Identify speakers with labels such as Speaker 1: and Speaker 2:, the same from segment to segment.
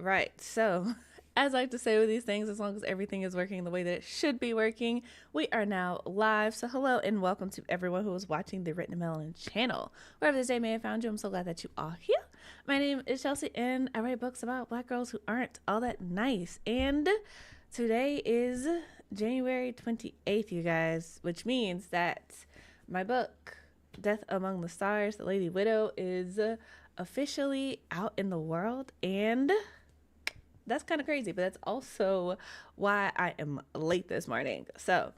Speaker 1: right. So, as I like to say with these things, as long as everything is working the way that it should be working, we are now live. So, hello and welcome to everyone who is watching the Written Melanin channel. Wherever this day may have found you, I'm so glad that you are here. My name is Chelsea, and I write books about black girls who aren't all that nice. And today is January 28th, you guys, which means that my book, Death Among the Stars, The Lady Widow, is officially out in the world, and that's kind of crazy, but that's also why I am late this morning. So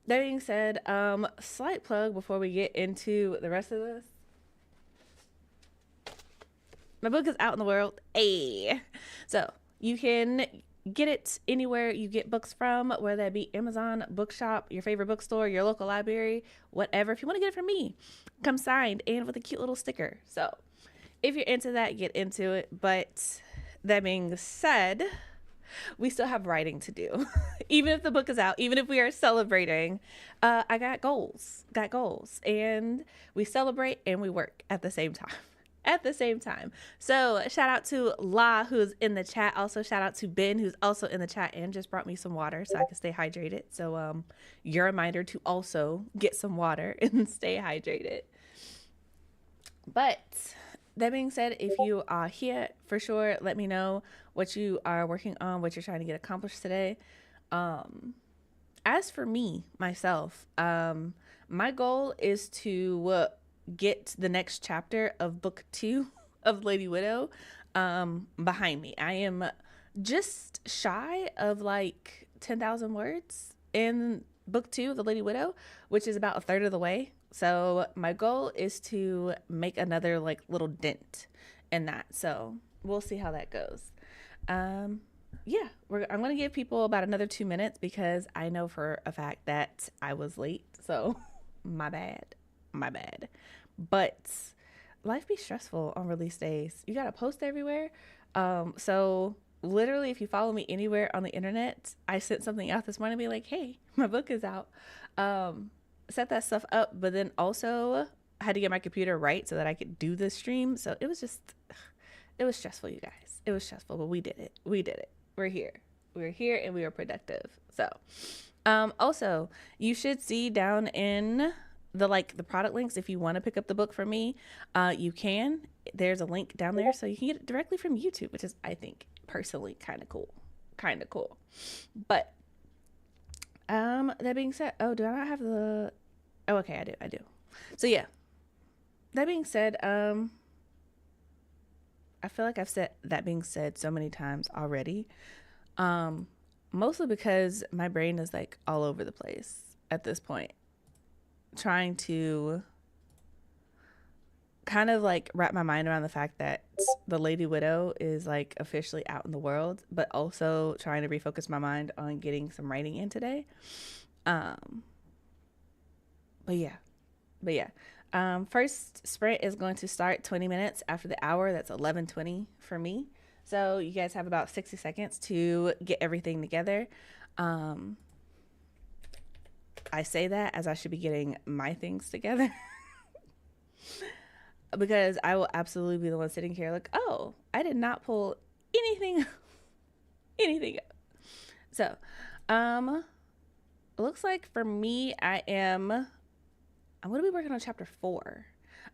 Speaker 1: that being said, slight plug before we get into the rest of this. My book is out in the world. Hey, so you can get it anywhere you get books from, whether that be Amazon, bookshop, your favorite bookstore, your local library, whatever. If you want to get it from me, come signed and with a cute little sticker. So if you're into that, get into it. But that being said, we still have writing to do. Even if the book is out, even if we are celebrating, I got goals, and we celebrate and we work at the same time. So shout out to La, who's in the chat. Also shout out to Ben, who's also in the chat and just brought me some water so I can stay hydrated. So your reminder to also get some water and stay hydrated. But that being said, if you are here, for sure, let me know what you are working on, what you're trying to get accomplished today. As for me, myself, my goal is to get the next chapter of book 2 of Lady Widow behind me. I am just shy of like 10,000 words in book 2 of the Lady Widow, which is about a third of the way. So my goal is to make another like little dent in that. So we'll see how that goes. I'm going to give people about another 2 minutes because I know for a fact that I was late. So my bad. But life be stressful on release days. You got to post everywhere. So literally, if you follow me anywhere on the internet, I sent something out this morning, be like, hey, my book is out. Set that stuff up, but then also had to get my computer right so that I could do the stream. So it was stressful, you guys. It was stressful, but we did it. We're here and we are productive. So, also you should see down in the product links, if you want to pick up the book from me, you can. There's a link down there so you can get it directly from YouTube, which is, I think, personally kind of cool. But that being said, do I not have the, okay, I do. So yeah, that being said, I feel like I've said that being said so many times already, mostly because my brain is like all over the place at this point, trying to kind of like wrap my mind around the fact that the Lady Widow is like officially out in the world, but also trying to refocus my mind on getting some writing in today. But yeah. First sprint is going to start 20 minutes after the hour. That's 11:20 for me. So you guys have about 60 seconds to get everything together. I say that as I should be getting my things together. Because I will absolutely be the one sitting here like, oh, I did not pull anything up. So, it looks like for me, I'm going to be working on chapter 4.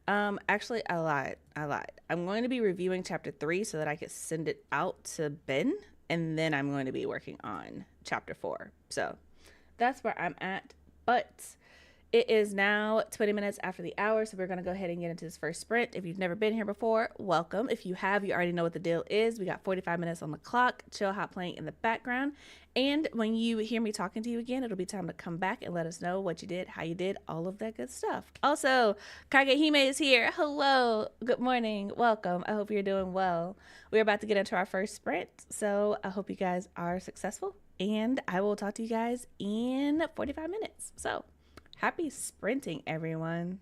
Speaker 1: Actually, I lied. I'm going to be reviewing chapter 3 so that I could send it out to Ben, and then I'm going to be working on chapter 4. So that's where I'm at. But it is now 20 minutes after the hour, so we're going to go ahead and get into this first sprint. If you've never been here before, welcome. If you have, you already know what the deal is. We got 45 minutes on the clock, chill hot playing in the background. And when you hear me talking to you again, it'll be time to come back and let us know what you did, how you did, all of that good stuff. Also, Kagehime is here. Hello. Good morning. Welcome. I hope you're doing well. We're about to get into our first sprint, so I hope you guys are successful. And I will talk to you guys in 45 minutes. So, happy sprinting, everyone.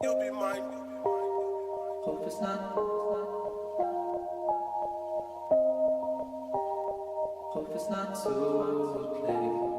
Speaker 2: You'll be mine. Hope it's not. Hope it's not too late.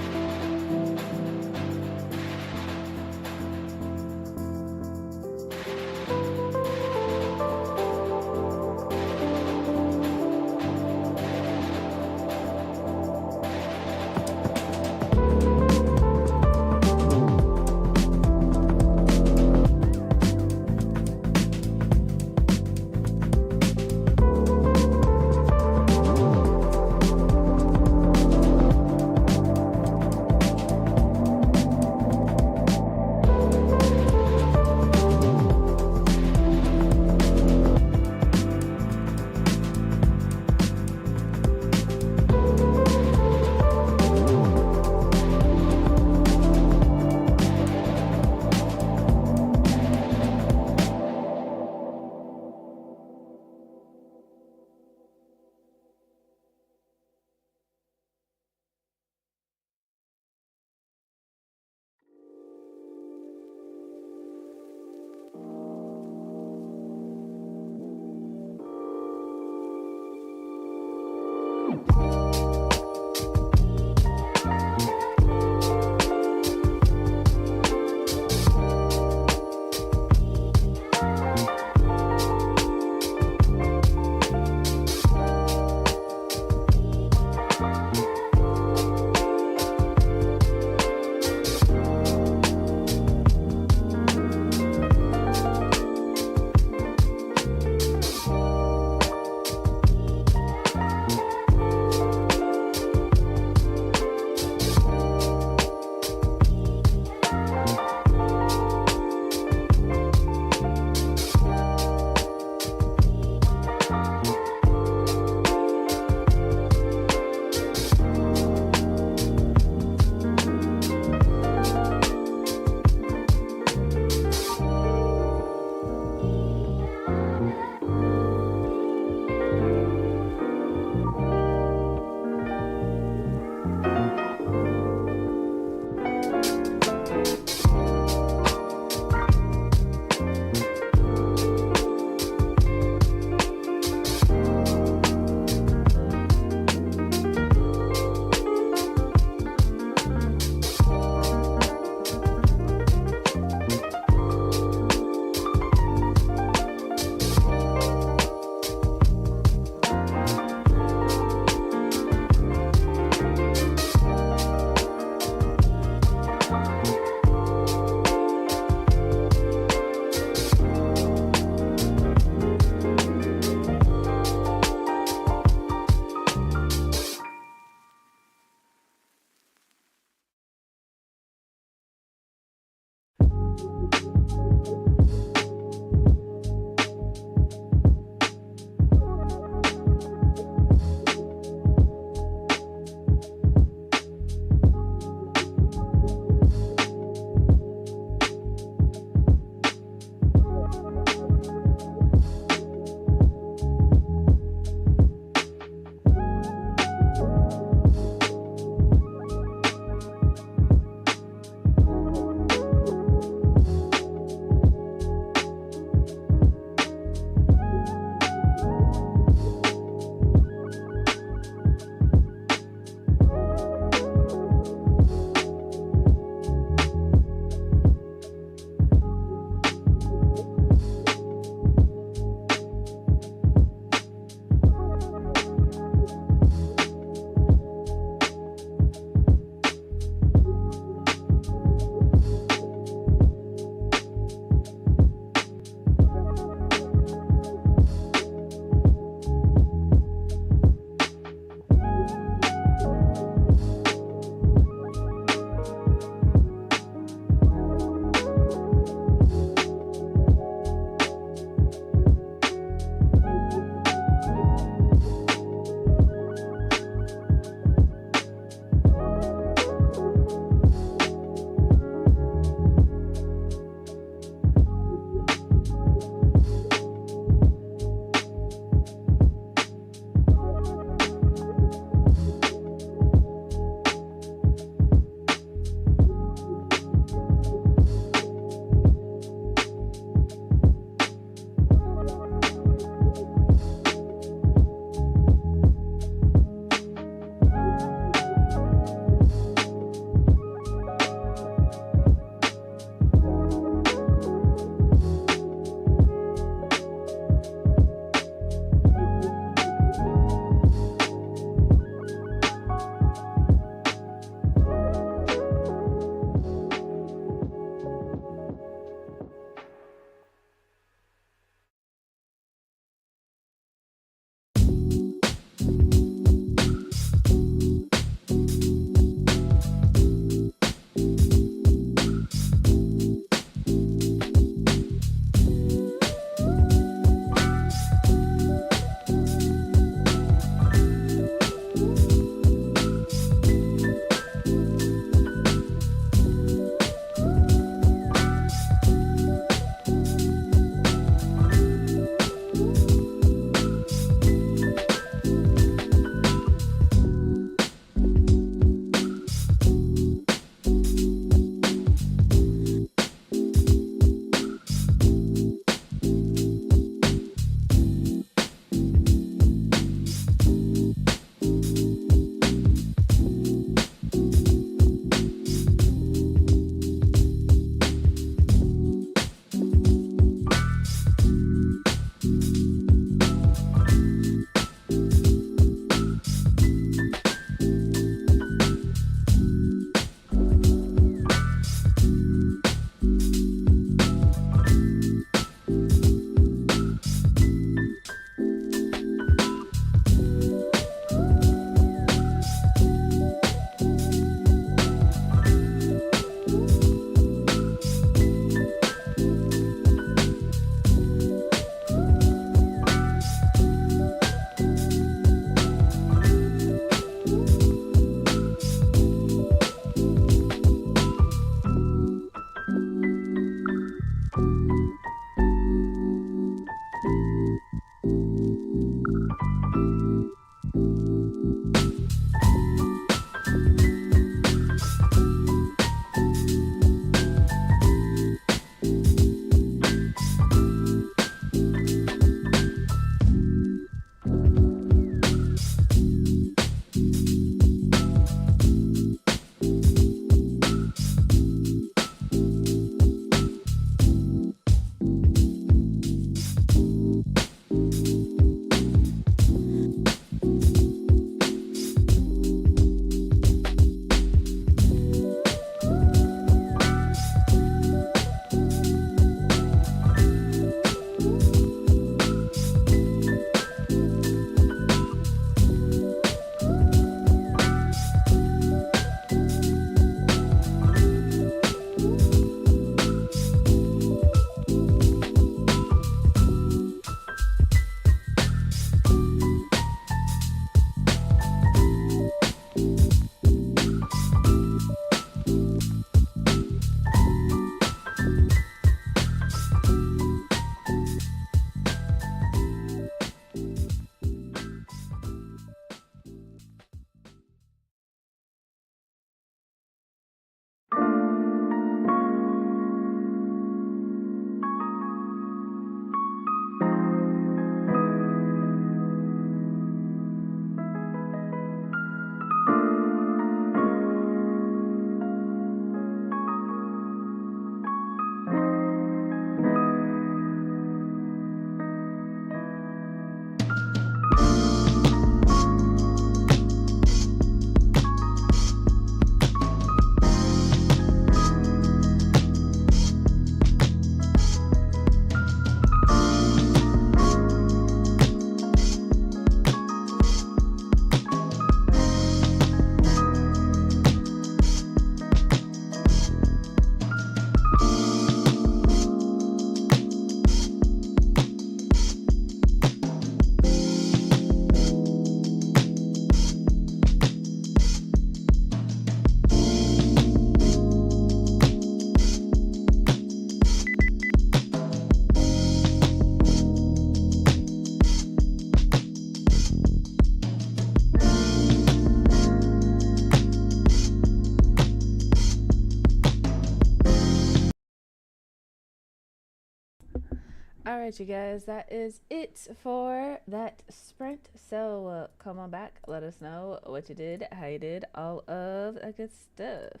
Speaker 1: All right, you guys, that is it for that sprint. So come on back, let us know what you did, how you did, all of that good stuff.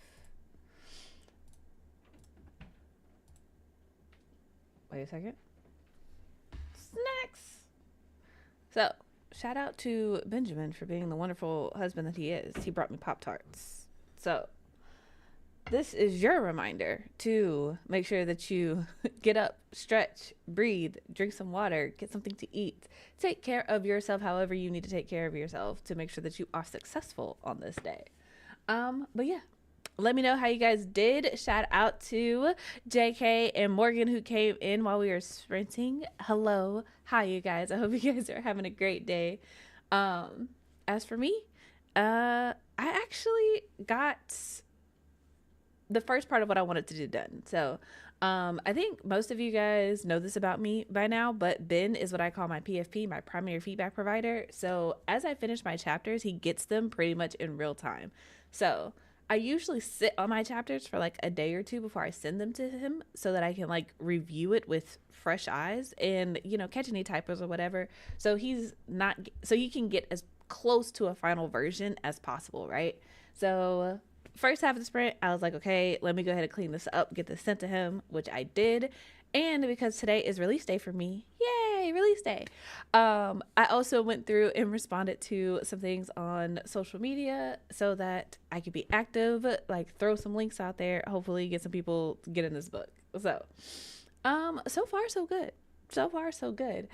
Speaker 1: Wait a second. Snacks. So, shout out to Benjamin for being the wonderful husband that he is. He brought me Pop Tarts. So, this is your reminder to make sure that you get up, stretch, breathe, drink some water, get something to eat. Take care of yourself however you need to take care of yourself to make sure that you are successful on this day. But yeah, let me know how you guys did. Shout out to JK and Morgan who came in while we were sprinting. Hello. Hi, you guys. I hope you guys are having a great day. As for me, I actually got the first part of what I wanted to do done. So, I think most of you guys know this about me by now, but Ben is what I call my PFP, my primary feedback provider. So, as I finish my chapters, he gets them pretty much in real time. So, I usually sit on my chapters for like a day or two before I send them to him so that I can like review it with fresh eyes and, you know, catch any typos or whatever. So, so he can get as close to a final version as possible, right? So, first half of the sprint, I was like, okay, let me go ahead and clean this up, get this sent to him, which I did. And because today is release day for me, yay, release day. I also went through and responded to some things on social media so that I could be active, like throw some links out there, hopefully get some people to get in this book. So far so good. So far so good.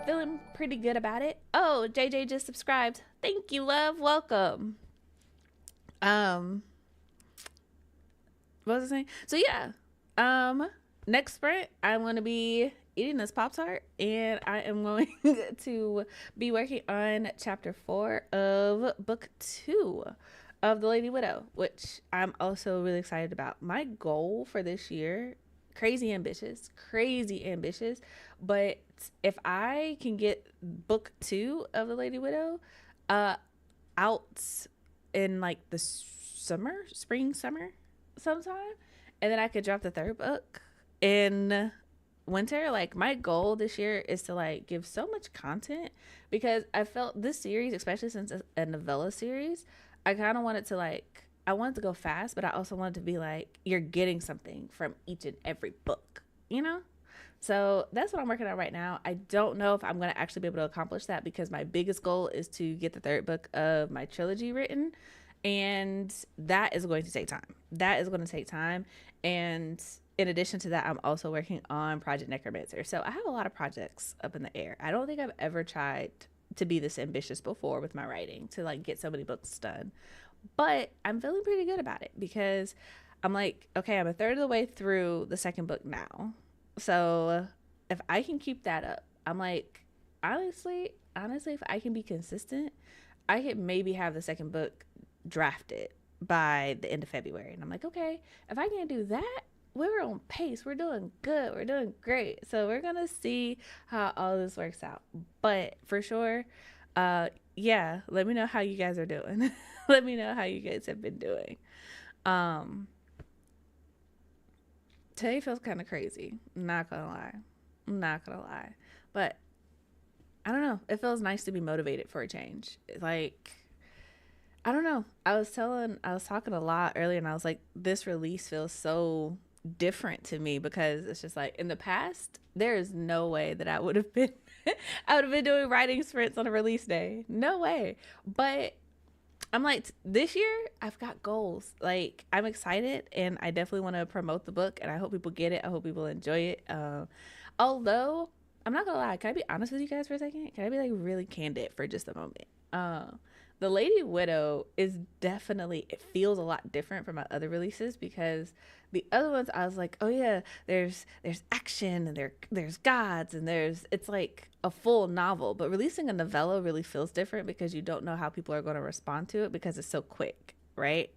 Speaker 1: Feeling pretty good about it. Oh, JJ just subscribed. Thank you, love. Welcome. Um, what was I saying? So yeah, next sprint, I'm going to be eating this Pop Tart and I am going to be working on chapter 4 of book 2 of The Lady Widow, which I'm also really excited about. My goal for this year crazy ambitious. But if I can get book 2 of the Lady Widow uh out in like the summer sometime, and then I could drop the third book in winter. Like my goal this year is to like give so much content, because I felt this series, especially since it's a novella series, I kind of wanted to like, I wanted to go fast, but I also wanted to be like, you're getting something from each and every book, you know? So that's what I'm working on right now. I don't know if I'm going to actually be able to accomplish that, because my biggest goal is to get the third book of my trilogy written. And that is going to take time. That is going to take time. And in addition to that, I'm also working on Project Necromancer. So I have a lot of projects up in the air. I don't think I've ever tried to be this ambitious before with my writing, to like get so many books done. But I'm feeling pretty good about it, because I'm like, okay, I'm a third of the way through the second book now. So if I can keep that up, I'm like, honestly, if I can be consistent, I could maybe have the second book drafted by the end of February. And I'm like, okay, if I can do that, we're on pace. We're doing good. We're doing great. So we're gonna see how all this works out. But for sure, yeah, let me know how you guys are doing. Let me know how you guys have been doing. Um, Today feels kind of crazy. Not gonna lie. Not gonna lie. But I don't know. It feels nice to be motivated for a change. Like, I don't know. I was talking a lot earlier, and I was like, this release feels so different to me, because it's just like in the past, there is no way that I would have been, I would have been doing writing sprints on a release day. No way. But I'm like, this year I've got goals. Like, I'm excited, and I definitely want to promote the book, and I hope people get it. I hope people enjoy it. Although I'm not gonna lie, can I be honest with you guys for a second? Can I be like really candid for just a moment? The Lady Widow is definitely, it feels a lot different from my other releases, because the other ones I was like, oh yeah, there's action, and there's gods, and there's, it's like a full novel. But releasing a novella really feels different, because you don't know how people are going to respond to it, because it's so quick, right?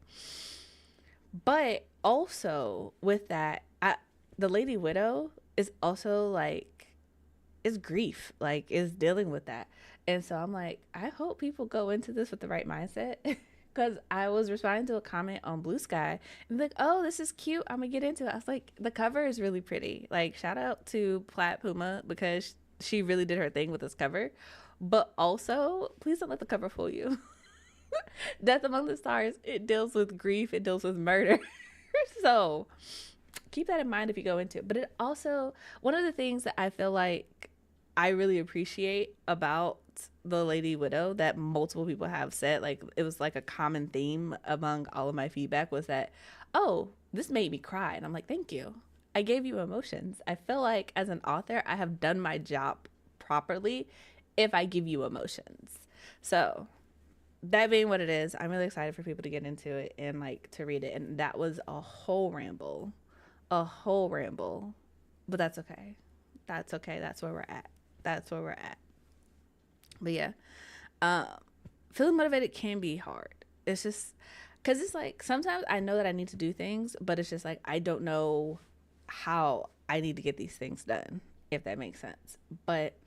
Speaker 1: But also with that, the Lady Widow is also like, is grief, like is dealing with that. And so I'm like, I hope people go into this with the right mindset. Because I was responding to a comment on Blue Sky, and like, oh, this is cute, I'm gonna get into it. I was like, the cover is really pretty. Like, shout out to Plat Puma, because she really did her thing with this cover. But also, please don't let the cover fool you. Death Among the Stars, it deals with grief, it deals with murder. So keep that in mind if you go into it. But it also, one of the things that I feel like I really appreciate about the Lady Widow, that multiple people have said, like it was like a common theme among all of my feedback, was that, oh, this made me cry. And I'm like, thank you. I gave you emotions. I feel like as an author, I have done my job properly if I give you emotions. So that being what it is, I'm really excited for people to get into it and like to read it. And that was a whole ramble, a whole ramble, but that's okay. That's okay. That's where we're at. That's where we're at. But yeah, um, feeling motivated can be hard. It's just because it's like sometimes I know that I need to do things, but it's just like I don't know how I need to get these things done, if that makes sense. But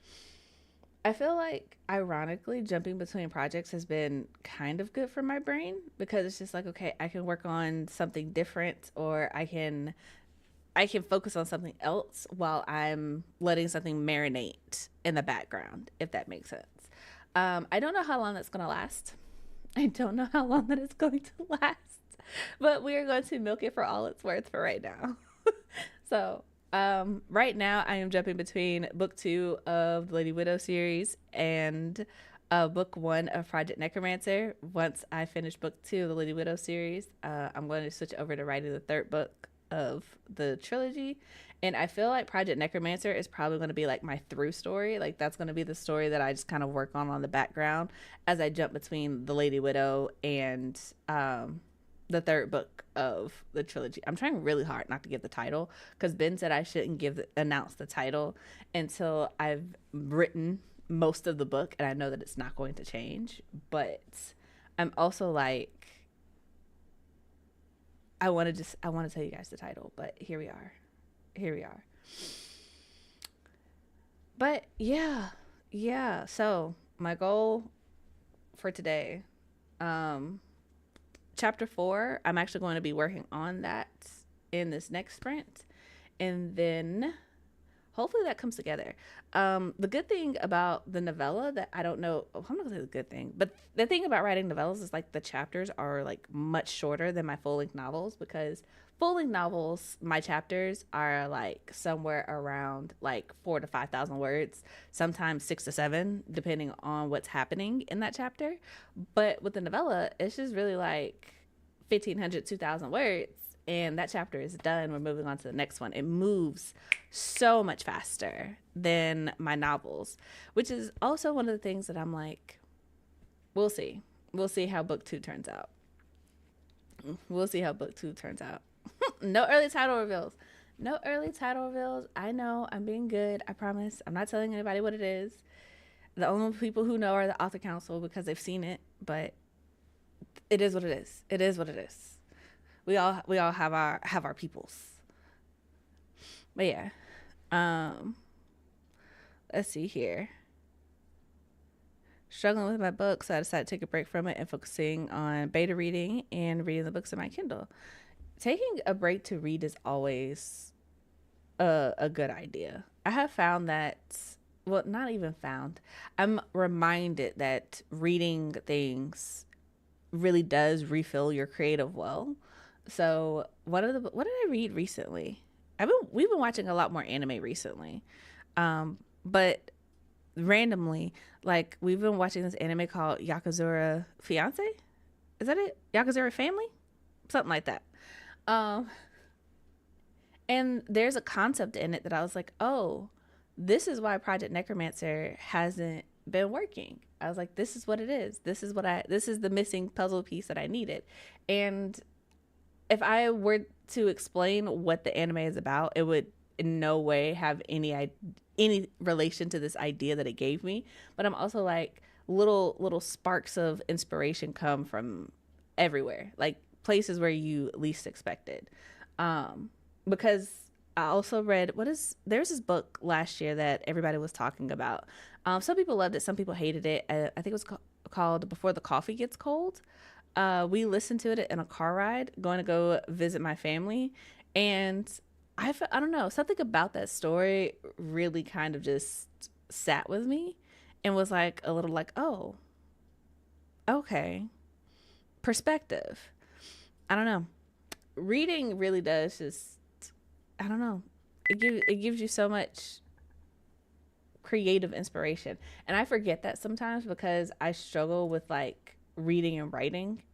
Speaker 1: I feel like ironically jumping between projects has been kind of good for my brain, because it's just like, okay, I can work on something different, or I can focus on something else while I'm letting something marinate in the background, if that makes sense. I don't know how long that's going to last. I don't know how long that it's going to last, but we are going to milk it for all it's worth for right now. So, right now I am jumping between book 2 of the Lady Widow series and book 1 of Project Necromancer. Once I finish book 2 of the Lady Widow series, I'm going to switch over to writing the third book of the trilogy. And I feel like Project Necromancer is probably going to be like my through story. Like, that's going to be the story that I just kind of work on the background as I jump between the Lady Widow and the third book of the trilogy. I'm trying really hard not to give the title, because Ben said I shouldn't announce the title until I've written most of the book and I know that it's not going to change. But I'm also like, I want to tell you guys the title, but here we are. here we are. But yeah. So my goal for today, um, chapter 4, I'm actually going to be working on that in this next sprint, and then hopefully that comes together. The good thing about the novella that I don't know, I'm not gonna say the good thing, but the thing about writing novellas is like the chapters are like much shorter than my full length novels, because full length novels, my chapters are like somewhere around like 4 to 5,000 words, sometimes 6 to 7, depending on what's happening in that chapter. But with the novella, it's just really like 1,500, 2,000 words, and that chapter is done. We're moving on to the next one. It moves so much faster than my novels, which is also one of the things that I'm like, we'll see. We'll see how book 2 turns out. We'll see how book 2 turns out. No early title reveals. No early title reveals. I know, I'm being good. I promise. I'm not telling anybody what it is. The only people who know are the author council because they've seen it, but it is what it is. It is what it is. We all have our peoples. But yeah. Let's see here. Struggling with my book, so I decided to take a break from it and focusing on beta reading and reading the books in my Kindle. Taking a break to read is always a good idea. I have found that, well, not even found, I'm reminded that reading things really does refill your creative well. So what did I read recently? We've been watching a lot more anime recently, but randomly, like we've been watching this anime called Yakuzura Fiance. Is that it? Yakuzura Family, something like that. Um, and there's a concept in it that I was like, oh, this is why Project Necromancer hasn't been working. I was like, this is what it is. This is the missing puzzle piece that I needed. And if I were to explain what the anime is about, it would in no way have any relation to this idea that it gave me. But I'm also like, little sparks of inspiration come from everywhere, like places where you least expected. Because I also read, there's this book last year that everybody was talking about. Some people loved it, some people hated it. I think it was called Before the Coffee Gets Cold. We listened to it in a car ride going to go visit my family, and I don't know, something about that story really kind of just sat with me and was like a little like, oh, okay, perspective. I don't know. Reading really does just, I don't know. It gives you so much creative inspiration. And I forget that sometimes because I struggle with like reading and writing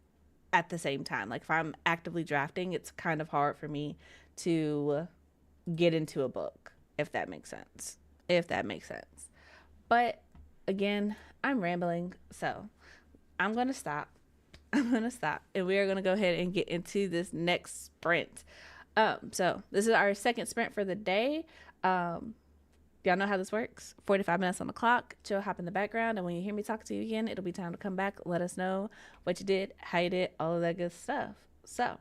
Speaker 1: at the same time. Like if I'm actively drafting, it's kind of hard for me to get into a book, if that makes sense. If that makes sense. But again, I'm rambling, so I'm going to stop. I'm going to stop, and we are going to go ahead and get into this next sprint. So this is our second sprint for the day. Y'all know how this works. 45 minutes on the clock. Chill, hop in the background, and when you hear me talk to you again, it'll be time to come back. Let us know what you did, how you did, all of that good stuff. So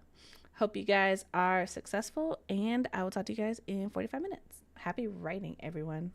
Speaker 1: hope you guys are successful, and I will talk to you guys in 45 minutes. Happy writing, everyone.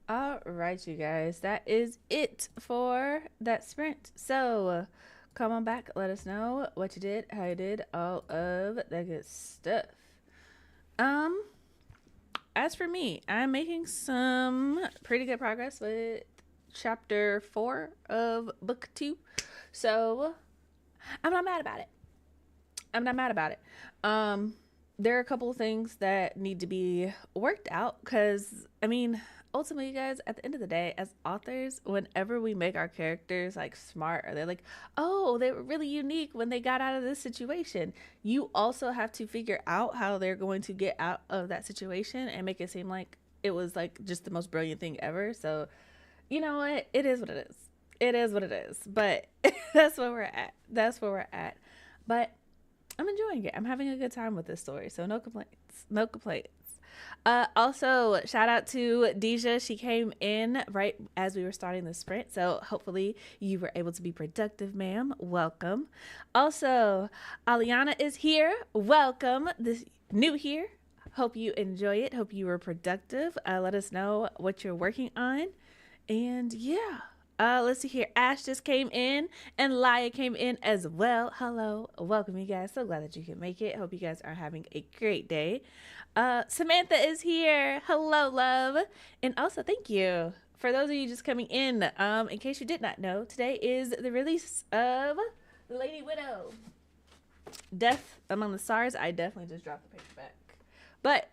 Speaker 1: All right, you guys, that is it for that sprint. So come on back, let us know what you did, how you did, all of that good stuff. Um, as for me, I'm making some pretty good progress with chapter 4 of book 2. So I'm not mad about it. I'm not mad about it. Um, there are a couple of things that need to be worked out because, I mean, ultimately, you guys, at the end of the day, as authors, whenever we make our characters like smart or they're like, oh, they were really unique when they got out of this situation, you also have to figure out how they're going to get out of that situation and make it seem like it was like just the most brilliant thing ever. So, you know what? It is what it is. It is what it is. But that's where we're at. That's where we're at. But I'm enjoying it. I'm having a good time with this story. So no complaints. No complaints. Also, shout out to Deja. She came in right as we were starting the sprint. So hopefully you were able to be productive, ma'am. Welcome. Also, Aliana is here. Welcome. This new here. Hope you enjoy it. Hope you were productive. Let us know what you're working on. And yeah. Let's see here. Ash just came in and Laya came in as well. Hello. Welcome, you guys. So glad that you can make it. Hope you guys are having a great day. Samantha is here. Hello, love. And also, thank you. For those of you just coming in case you did not know, today is the release of Lady Widow. Death Among the Stars. I definitely just dropped the paperback. But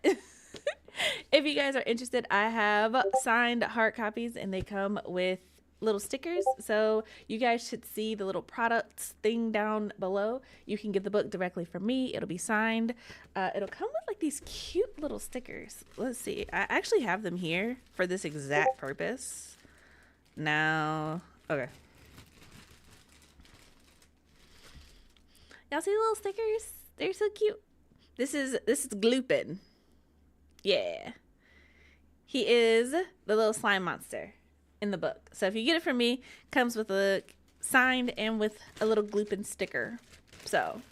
Speaker 1: if you guys are interested, I have signed hard copies and they come with little stickers, so you guys should see the little products thing down below. You can get the book directly from me. It'll be signed. It'll come with like these cute little stickers. Let's see, I actually have them here for this exact purpose now. Okay, y'all see the little stickers? They're so cute. This is Gloopin. Yeah, he is the little slime monster in the book. So if you get it from me, it comes with a signed and with a little Gloopin sticker. So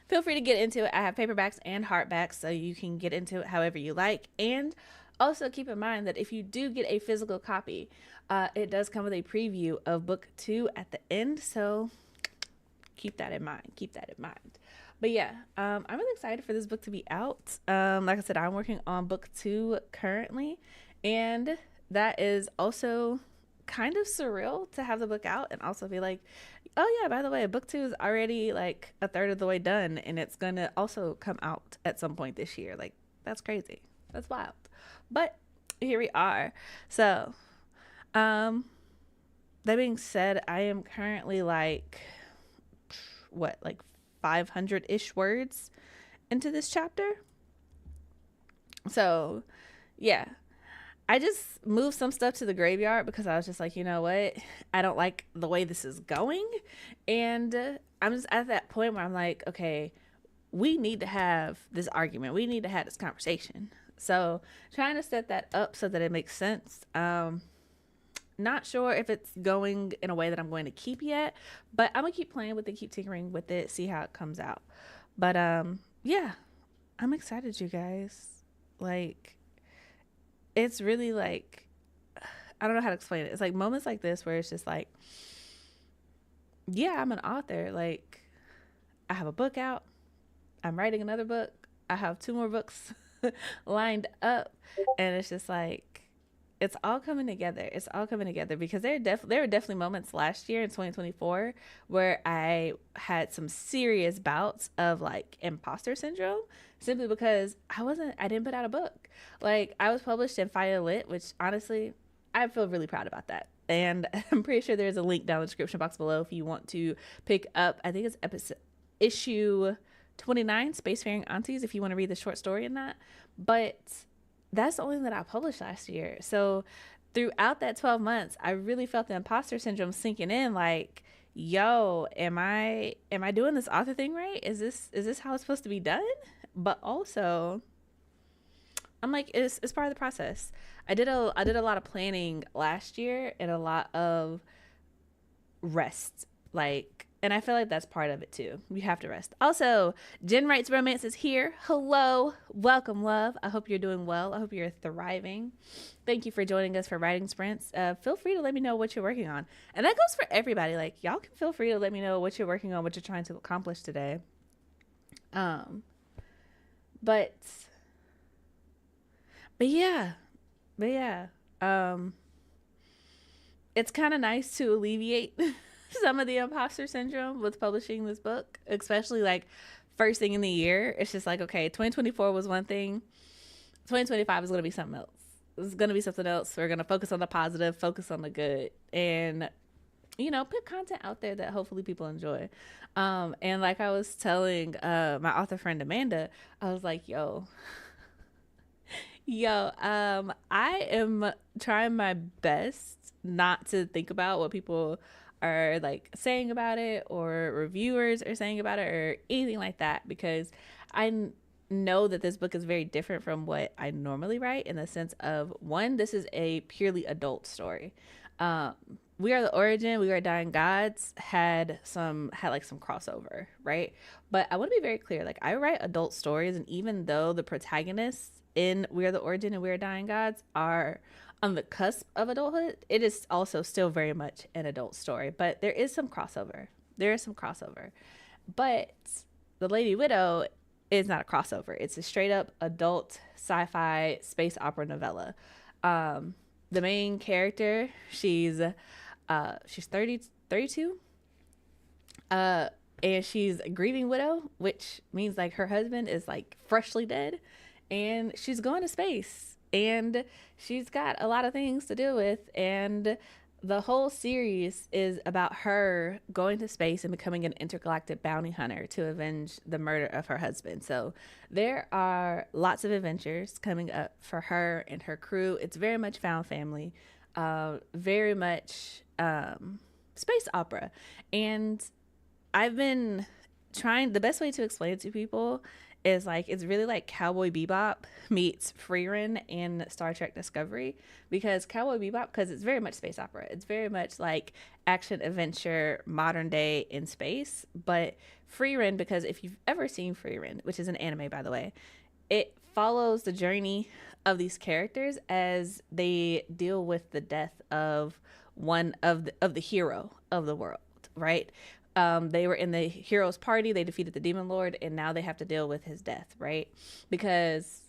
Speaker 1: feel free to get into it. I have paperbacks and hardbacks, so you can get into it however you like. And also keep in mind that if you do get a physical copy, it does come with a preview of book 2 at the end. So keep that in mind. Keep that in mind. But yeah, I'm really excited for this book to be out. Like I said, I'm working on book 2 currently, and that is also kind of surreal to have the book out and also be like, oh yeah, by the way, book 2 is already like a third of the way done and it's gonna also come out at some point this year. Like, that's crazy. That's wild. But here we are. So that being said, I am currently like 500-ish words into this chapter. So yeah, I just moved some stuff to the graveyard because I was just like, you know what? I don't like the way this is going. And I'm just at that point where I'm like, okay, we need to have this argument. We need to have this conversation. So trying to set that up so that it makes sense. Not sure if it's going in a way that I'm going to keep yet, but I'm gonna keep playing with it, keep tinkering with it, see how it comes out. But yeah, I'm excited, you guys. Like, it's really like, I don't know how to explain it. It's like moments like this where it's just like, yeah, I'm an author. Like, I have a book out. I'm writing another book. I have 2 more books lined up, and it's just like, it's all coming together. It's all coming together because there were definitely moments last year in 2024 where I had some serious bouts of like imposter syndrome simply because I didn't put out a book. Like, I was published in Fire Lit, which honestly, I feel really proud about that. And I'm pretty sure there's a link down in the description box below if you want to pick up, I think it's issue 29, Spacefaring Aunties, if you want to read the short story in that. But that's the only thing that I published last year. So throughout that 12 months, I really felt the imposter syndrome sinking in, like, yo, am I doing this author thing right? Is this how it's supposed to be done? But also, I'm like, it's part of the process. I did a lot of planning last year and a lot of rest. Like, and I feel like that's part of it too. You have to rest. Also, Jen Writes Romance is here. Hello. Welcome, love. I hope you're doing well. I hope you're thriving. Thank you for joining us for Writing Sprints. Feel free to let me know what you're working on. And that goes for everybody. Like, y'all can feel free to let me know what you're working on, what you're trying to accomplish today. Um, but but yeah. But yeah. Um, it's kind of nice to alleviate some of the imposter syndrome with publishing this book, especially like first thing in the year. It's just like, okay, 2024 was one thing, 2025 is going to be something else. It's going to be something else. We're going to focus on the positive, focus on the good, and, you know, put content out there that hopefully people enjoy. And like I was telling my author friend Amanda, I was like, I am trying my best not to think about what people are like saying about it or reviewers are saying about it or anything like that, because I know that this book is very different from what I normally write, in the sense of, one, this is a purely adult story. Um, we Are the Origin, We Are Dying Gods had like some crossover, right? But I want to be very clear, like, I write adult stories, and even though the protagonists in We Are the Origin and We Are Dying Gods are on the cusp of adulthood, it is also still very much an adult story. But there is some crossover. There is some crossover. But The Lady Widow is not a crossover. It's a straight up adult sci-fi space opera novella. The main character, she's 30, 32, and she's a grieving widow, which means like her husband is like freshly dead, and she's going to space, and she's got a lot of things to deal with, and the whole series is about her going to space and becoming an intergalactic bounty hunter to avenge the murder of her husband. So there are lots of adventures coming up for her and her crew. It's very much found family, very much space opera. And I've been trying, the best way to explain it to people is like, it's really like Cowboy Bebop meets Freerun and Star Trek Discovery, because Cowboy Bebop, because it's very much space opera, it's very much like action adventure modern day in space. But Freerun, because if you've ever seen Freerun, which is an anime by the way, it follows the journey of these characters as they deal with the death of one of the hero of the world, right? They were in the hero's party, they defeated the demon lord, and now they have to deal with his death, right? Because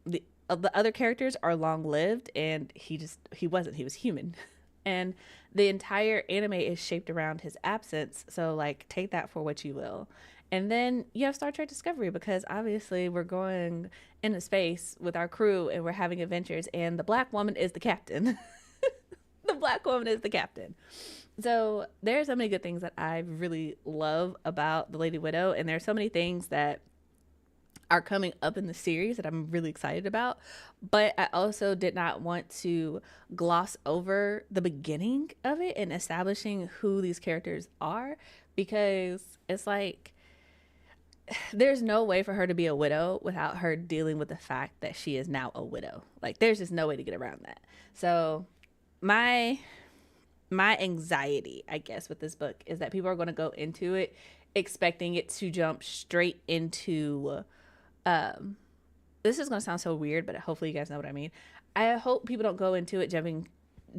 Speaker 1: the other characters are long lived, and he wasn't, he was human. And the entire anime is shaped around his absence, so like, take that for what you will. And then you have Star Trek Discovery, because obviously we're going into space with our crew and we're having adventures, and the black woman is the captain. The black woman is the captain. So there's so many good things that I really love about The Lady Widow, and there's so many things that are coming up in the series that I'm really excited about. But I also did not want to gloss over the beginning of it and establishing who these characters are, because it's like, there's no way for her to be a widow without her dealing with the fact that she is now a widow. Like, there's just no way to get around that. So my anxiety, I guess, with this book is that people are going to go into it expecting it to jump straight into this is going to sound so weird, but hopefully you guys know what I mean. I hope people don't go into it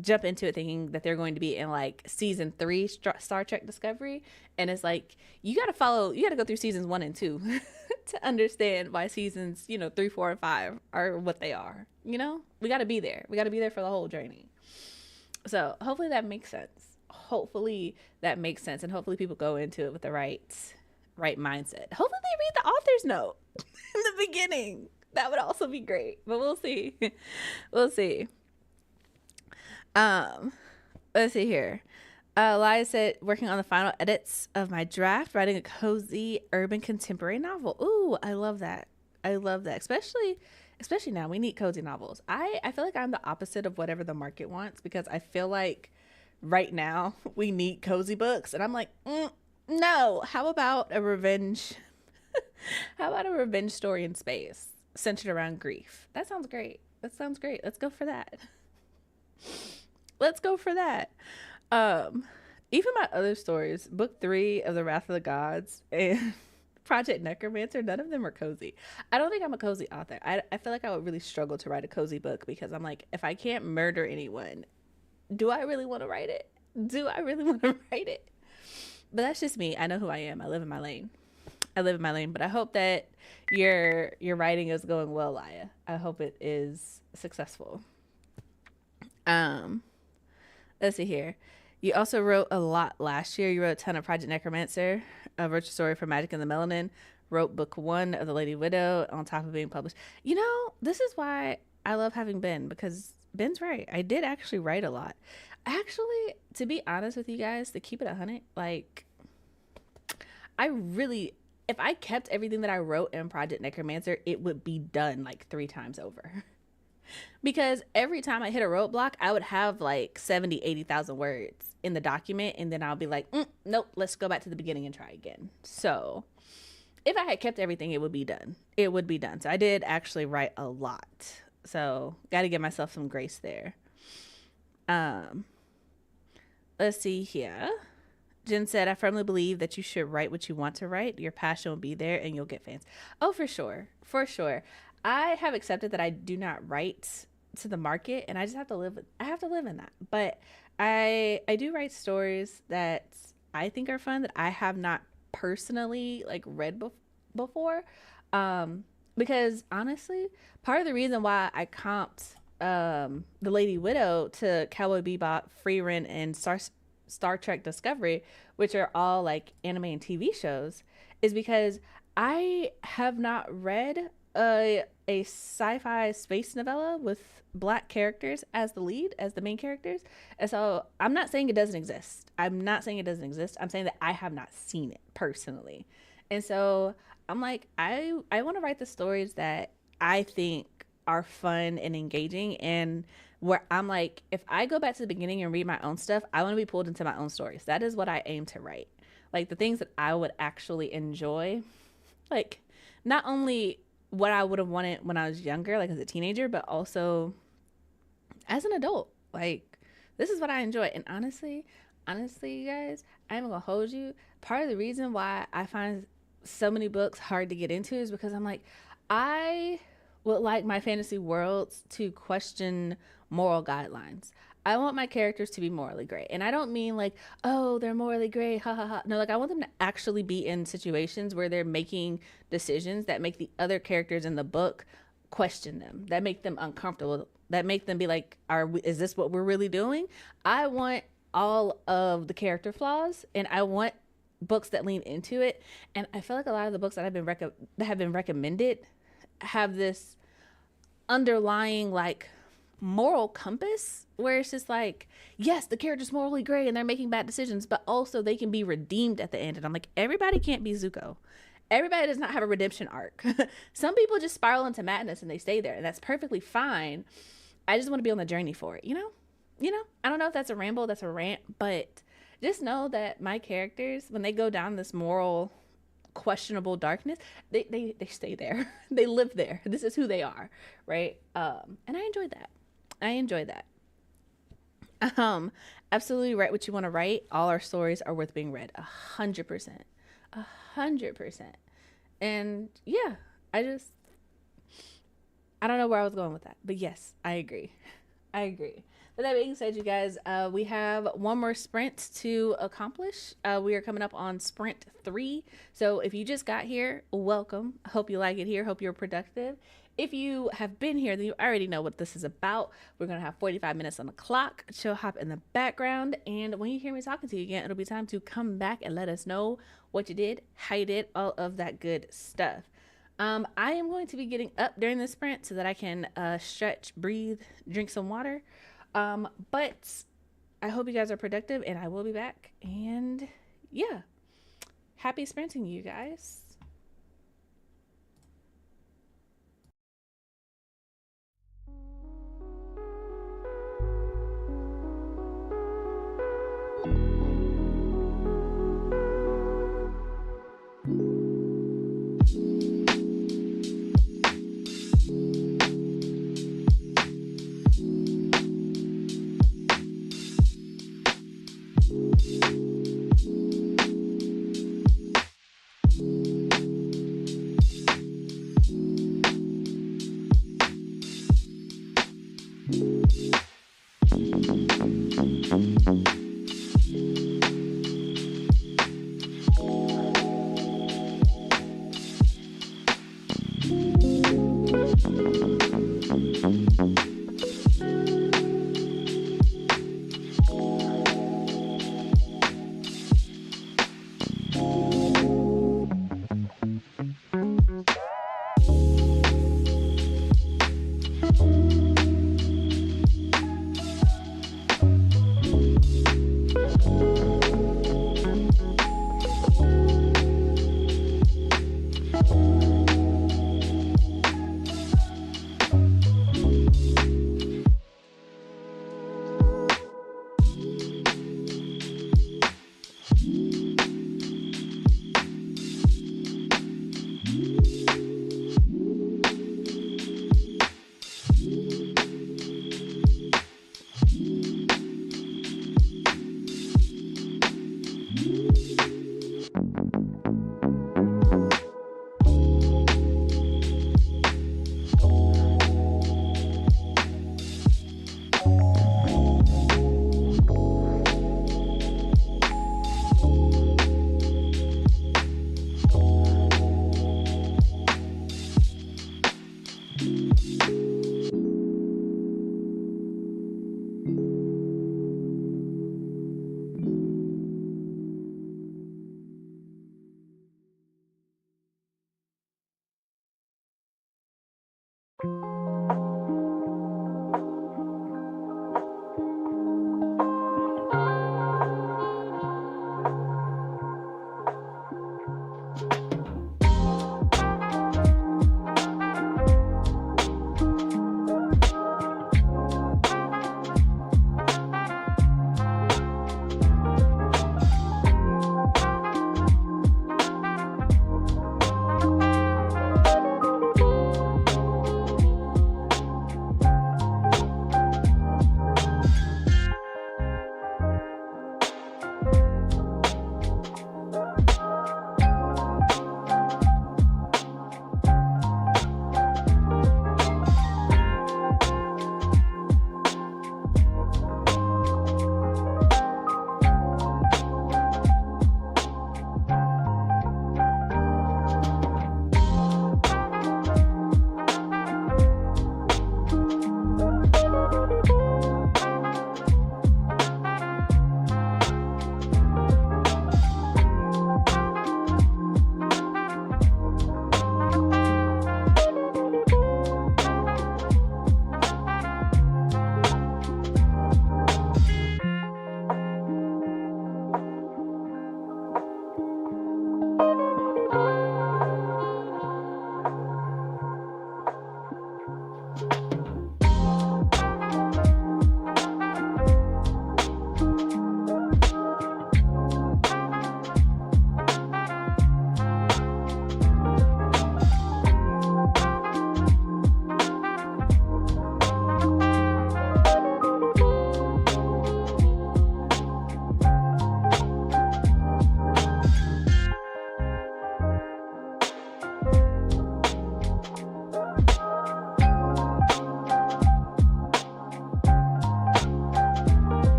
Speaker 1: jump into it thinking that they're going to be in like season 3 Star Trek Discovery, and it's like, you got to go through seasons 1 and 2 to understand why seasons 3, 4, and 5 are what they are. We got to be there for the whole journey. So hopefully that makes sense. And hopefully people go into it with the right mindset. Hopefully they read the author's note in the beginning. That would also be great, but we'll see. We'll see. Let's see here. Elias said, working on the final edits of my draft, writing a cozy urban contemporary novel. Ooh, I love that. Especially especially now, we need cozy novels. I feel like I'm the opposite of whatever the market wants, because I feel like right now we need cozy books, and I'm like, no. How about a revenge? How about a revenge story in space centered around grief? That sounds great. That sounds great. Let's go for that. Let's go for that. Um, Even my other stories, book three of the Wrath of the Gods and Project Necromancer, none of them are cozy. I don't think I'm a cozy author. I feel like I would really struggle to write a cozy book, because I'm like, if I can't murder anyone, do I really want to write it? Do I really want to write it? But that's just me. I know who I am. I live in my lane. I live in my lane. But I hope that your writing is going well, Laya. I hope it is successful. Um, let's see here. You also wrote a lot last year. You wrote a ton of Project Necromancer, a virtual story for Magic and the Melanin. Wrote book one of the Lady Widow on top of being published. You know, this is why I love having Ben, because Ben's right. I did actually write a lot. Actually, to be honest with you guys, to keep it 100, like, I really, if I kept everything that I wrote in Project Necromancer, it would be done like 3 times over. Because every time I hit a roadblock, I would have like 70, 80,000 words in the document. And then I'll be like, nope, let's go back to the beginning and try again. So if I had kept everything, it would be done. It would be done. So I did actually write a lot. So got to give myself some grace there. Um, let's see here. Jen said, I firmly believe that you should write what you want to write. Your passion will be there and you'll get fans. Oh, for sure. For sure. I have accepted that I do not write to the market, and I just have to live I have to live in that. But I do write stories that I think are fun, that I have not personally like read before. Because honestly, part of the reason why I comped the Lady Widow to Cowboy Bebop, Free Rent, and Star Trek Discovery, which are all like anime and TV shows, is because I have not read a sci-fi space novella with black characters as the lead, as the main characters. And so I'm not saying it doesn't exist. I'm not saying it doesn't exist. I'm saying that I have not seen it personally. And so I'm like, I want to write the stories that I think are fun and engaging, and where I'm like, if I go back to the beginning and read my own stuff, I want to be pulled into my own stories. That is what I aim to write. Like the things that I would actually enjoy. Like not only what I would have wanted when I was younger, like as a teenager, but also as an adult. Like this is what I enjoy. And honestly, you guys, I'm gonna hold you. Part of the reason why I find so many books hard to get into is because I'm like, I would like my fantasy worlds to question moral guidelines. I want my characters to be morally great. And I don't mean like, oh, they're morally great, ha ha ha. No, like I want them to actually be in situations where they're making decisions that make the other characters in the book question them, that make them uncomfortable, that make them be like, is this what we're really doing? I want all of the character flaws, and I want books that lean into it. And I feel like a lot of the books that that have been recommended have this underlying like moral compass, where it's just like, yes, the character's morally great and they're making bad decisions, but also they can be redeemed at the end. And I'm like, everybody can't be Zuko. Everybody does not have a redemption arc. Some people just spiral into madness and they stay there, and that's perfectly fine. I just want to be on the journey for it, you know? You know? I don't know if that's a ramble, that's a rant, but just know that my characters, when they go down this moral questionable darkness, they stay there. They live there. This is who they are, right? And I enjoyed that. I enjoyed that. Um, Absolutely write what you want to write. All our stories are worth being read. 100%. 100%. And yeah, I don't know where I was going with that, but yes, I agree. I agree. With that being said, you guys, we have one more sprint to accomplish. We are coming up on sprint 3. So if you just got here, welcome. Hope you like it here. Hope you're productive. If you have been here, then you already know what this is about. We're going to have 45 minutes on the clock. Chill hop in the background. And when you hear me talking to you again, it'll be time to come back and let us know what you did, how you did, all of that good stuff. I am going to be getting up during the sprint so that I can stretch, breathe, drink some water. But I hope you guys are productive, and I will be back. And yeah, happy sprinting, you guys.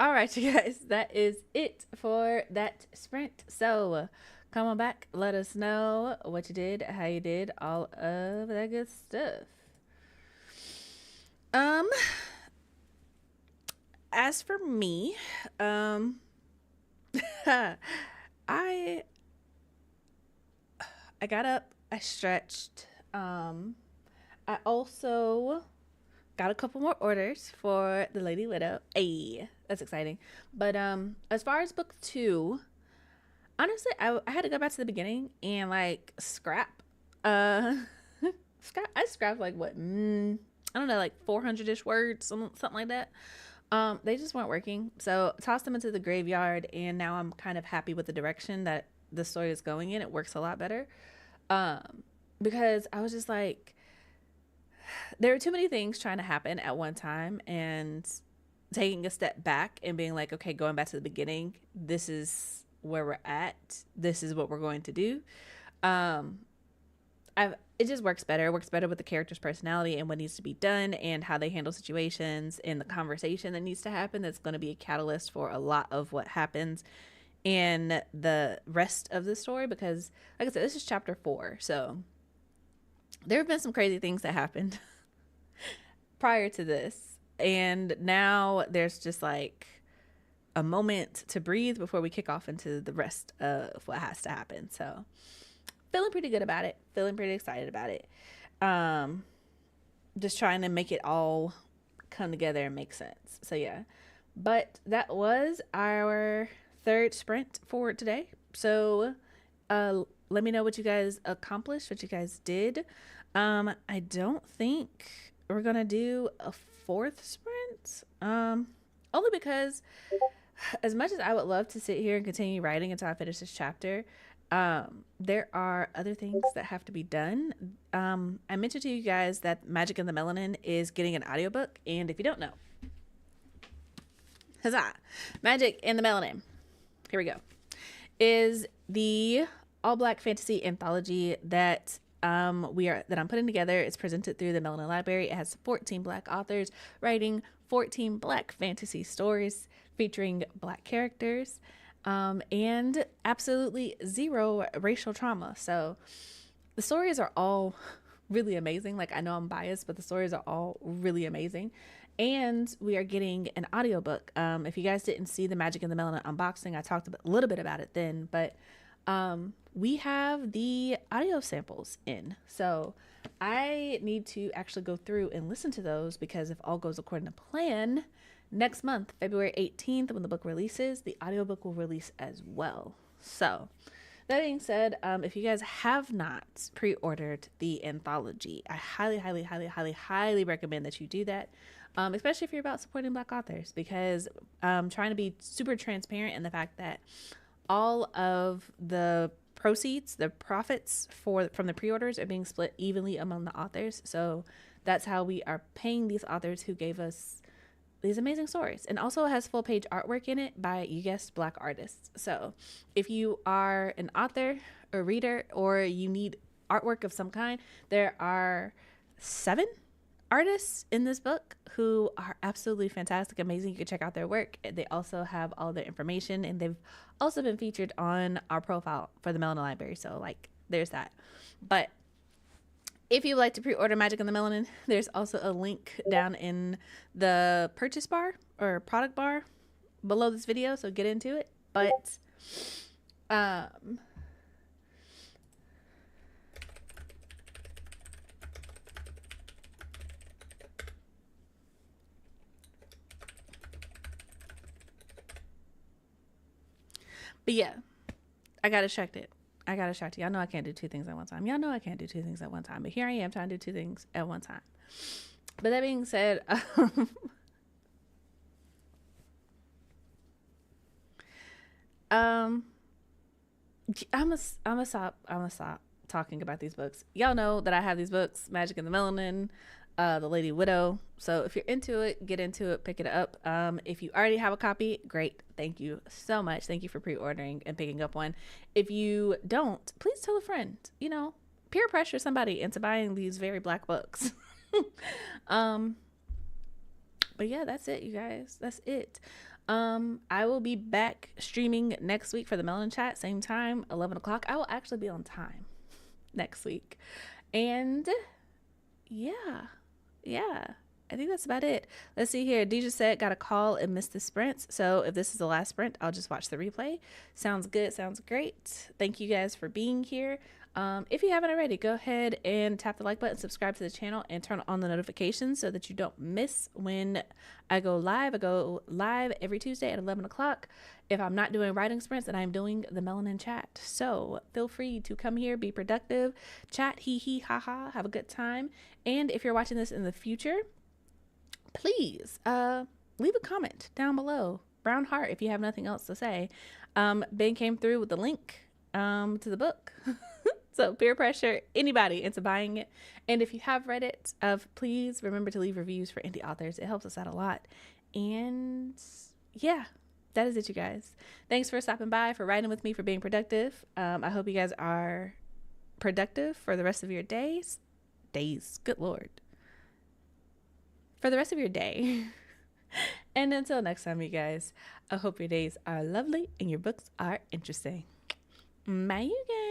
Speaker 1: All right, you guys, that is it for that sprint. So come on back, let us know what you did, how you did, all of that good stuff. Um, as for me, um, I I got up, I stretched. I also got a couple more orders for the Lady Widow. Hey, that's exciting. But as far as book two, honestly, I had to go back to the beginning and like scrap. Uh, I scrapped like what? I don't know, like 400-ish words, something like that. They just weren't working, so tossed them into the graveyard, and now I'm kind of happy with the direction that the story is going in. It works a lot better. Because I was just like, there are too many things trying to happen at one time, and taking a step back and being like, okay, going back to the beginning, this is where we're at, this is what we're going to do. It just works better. It works better with the character's personality and what needs to be done and how they handle situations and the conversation that needs to happen. That's going to be a catalyst for a lot of what happens in the rest of the story, because like I said, this is chapter 4, so there have been some crazy things that happened prior to this, and now there's just like a moment to breathe before we kick off into the rest of what has to happen. So feeling pretty good about it, feeling pretty excited about it. Just trying to make it all come together and make sense. So yeah, but that was our third sprint for today. So let me know what you guys accomplished, what you guys did. I don't think we're gonna do a fourth sprint, only because as much as I would love to sit here and continue writing until I finish this chapter, there are other things that have to be done. I mentioned to you guys that Magic and the Melanin is getting an audiobook, and if you don't know, huzzah, Magic and the Melanin, here we go, is the all black fantasy anthology that I'm putting together. It's presented through the Melanin Library. It has 14 black authors writing 14 black fantasy stories featuring black characters, and absolutely zero racial trauma. So the stories are all really amazing. Like, I know I'm biased, but the stories are all really amazing. And we are getting an audiobook. If you guys didn't see the Magic and the Melanin unboxing, I talked a little bit about it then, but we have the audio samples in. So I need to actually go through and listen to those, because if all goes according to plan, next month, February 18th, when the book releases, the audiobook will release as well. So that being said, if you guys have not pre-ordered the anthology, I highly, highly, highly, highly, highly recommend that you do that. Especially if you're about supporting black authors, because I'm trying to be super transparent in the fact that all of the proceeds, the profits from the pre-orders, are being split evenly among the authors. So that's how we are paying these authors who gave us these amazing stories. And also it has full page artwork in it by, you guessed, black artists. So if you are an author or reader, or you need artwork of some kind, there are 7 artists in this book who are absolutely fantastic, amazing. You can check out their work. They also have all their information, and they've also been featured on our profile for the Melanin Library. So like, there's that. But if you'd like to pre-order Magic and the Melanin, there's also a link down in the purchase bar or product bar below this video, so get into it. But yeah, I got distracted. Y'all know I can't do 2 things at one time. But here I am trying to do 2 things at one time. But that being said, I'm gonna stop talking about these books. Y'all know that I have these books, Magic and the Melanin, the Lady Widow. So if you're into it, get into it, pick it up. If you already have a copy, great. Thank you so much. Thank you for pre-ordering and picking up one. If you don't, please tell a friend. You know, peer pressure somebody into buying these very black books. But yeah, that's it, you guys. That's it. I will be back streaming next week for the Melon Chat, same time, 11 o'clock. I will actually be on time next week. And yeah, yeah. I think that's about it. Let's see here. Deja said, got a call and missed the sprints. So if this is the last sprint, I'll just watch the replay. Sounds good. Sounds great. Thank you guys for being here. If you haven't already, go ahead and tap the like button, subscribe to the channel, and turn on the notifications so that you don't miss when I go live. I go live every Tuesday at 11 o'clock. If I'm not doing writing sprints, then I'm doing the Melanin Chat. So feel free to come here, be productive, chat, hee hee, ha ha, have a good time. And if you're watching this in the future, please leave a comment down below. Brown heart if you have nothing else to say. Ben came through with the link to the book. So peer pressure anybody into buying it. And if you have read it, please remember to leave reviews for indie authors. It helps us out a lot. And yeah, that is it, you guys. Thanks for stopping by, for writing with me, for being productive. I hope you guys are productive for the rest of your days. Good Lord. For the rest of your day. And until next time, you guys, I hope your days are lovely and your books are interesting. Bye, you guys.